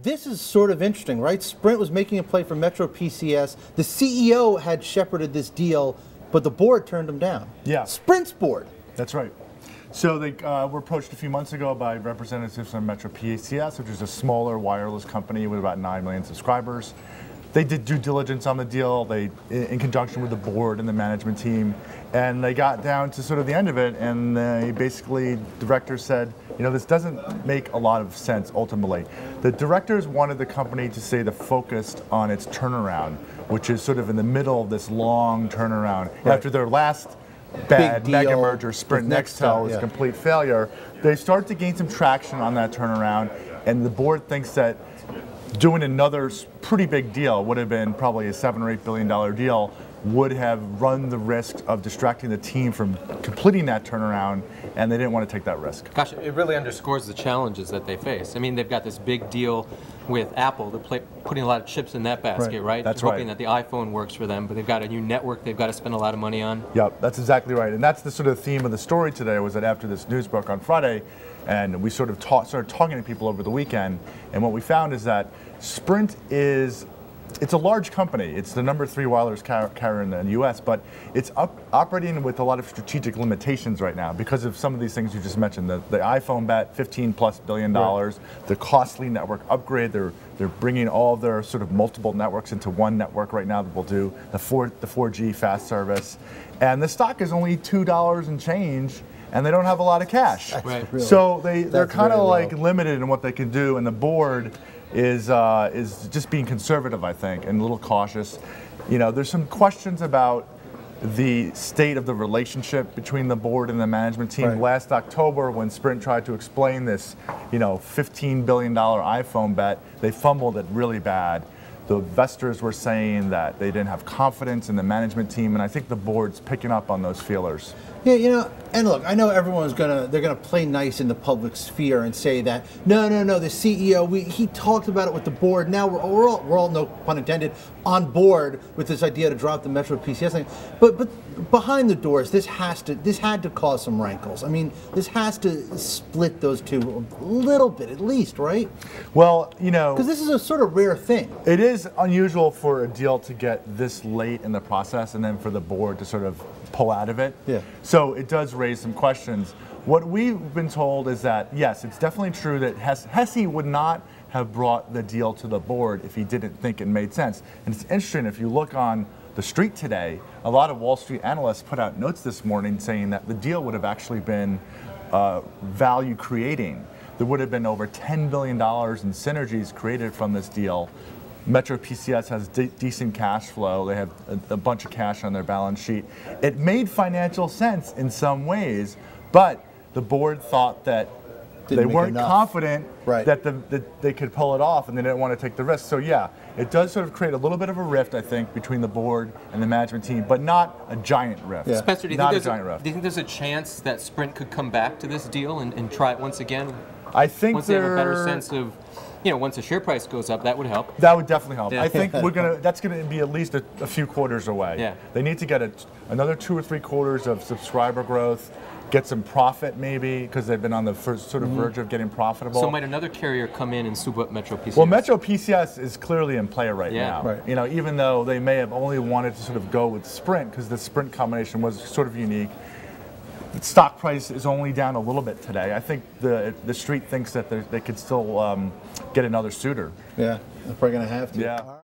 this is sort of interesting, right? Sprint was making a play for MetroPCS. The CEO had shepherded this deal, but the board turned him down. Yeah. Sprint's board. That's right. So they were approached a few months ago by representatives from MetroPCS, which is a smaller wireless company with about 9 million subscribers. They did due diligence on the deal, in conjunction with the board and the management team, and they got down to sort of the end of it, and basically, directors said, you know, this doesn't make a lot of sense ultimately. The directors wanted the company to stay focused on its turnaround, which is sort of in the middle of this long turnaround. Right. After their last bad mega merger, Sprint Nextel, was a complete failure, they started to gain some traction on that turnaround, and the board thinks that doing another pretty big deal would have been probably a $7 or $8 billion deal, would have run the risk of distracting the team from completing that turnaround, and they didn't want to take that risk. Gosh, it really underscores the challenges that they face. I mean, they've got this big deal with Apple. They're putting a lot of chips in that basket, right? That's hoping that the iPhone works for them, but they've got a new network they've got to spend a lot of money on. Yep, that's exactly right. And that's the sort of theme of the story today, was that after this news broke on Friday, and we sort of started talking to people over the weekend, and what we found is that Sprint it's a large company. It's the #3 wireless carrier in the US, but it's operating with a lot of strategic limitations right now because of some of these things you just mentioned. The iPhone bet, $15+ billion, the costly network upgrade. They're bringing all of their sort of multiple networks into one network right now that will do the 4G fast service. And the stock is only $2 and change, and they don't have a lot of cash. So they're kind of like limited in what they can do, and the board is just being conservative, I think, and a little cautious. You know, there's some questions about the state of the relationship between the board and the management team. Last October, when Sprint tried to explain this, you know, $15 billion iPhone bet, they fumbled it really bad. The investors were saying that they didn't have confidence in the management team, and I think the board's picking up on those feelers. Yeah, you know, and look, I know everyone's they're gonna play nice in the public sphere and say that no, the CEO, he talked about it with the board. Now we're all, no pun intended, on board with this idea to drop the MetroPCS thing. But behind the doors, this had to cause some rankles. I mean, this has to split those two a little bit at least, right? Well, you know, because this is a sort of rare thing. It is unusual for a deal to get this late in the process and then for the board to sort of pull out of it. Yeah. So it does raise some questions. What we've been told is that, yes, it's definitely true that Hesse would not have brought the deal to the board if he didn't think it made sense. And it's interesting, if you look on the street today, a lot of Wall Street analysts put out notes this morning saying that the deal would have actually been value creating. There would have been over $10 billion in synergies created from this deal. MetroPCS has decent cash flow. They have a bunch of cash on their balance sheet. It made financial sense in some ways, but the board thought that they weren't confident that they could pull it off, and they didn't want to take the risk. So yeah, it does sort of create a little bit of a rift, I think, between the board and the management team, but not a giant rift. Yeah. Spencer, do you think there's a chance that Sprint could come back to this deal and try it once again? I think once they have a better sense of, you know, once the share price goes up, that would help. That would definitely help. Yeah. I think that's gonna be at least a few quarters away. Yeah. They need to get another 2 or 3 quarters of subscriber growth, get some profit maybe, because they've been on the first sort of verge of getting profitable. So might another carrier come in and soup up MetroPCS? Well, MetroPCS is clearly in play right now. You know, even though they may have only wanted to sort of go with Sprint, because the Sprint combination was sort of unique. The stock price is only down a little bit today. I think the street thinks that they could still get another suitor. Yeah, they're probably going to have to. Yeah.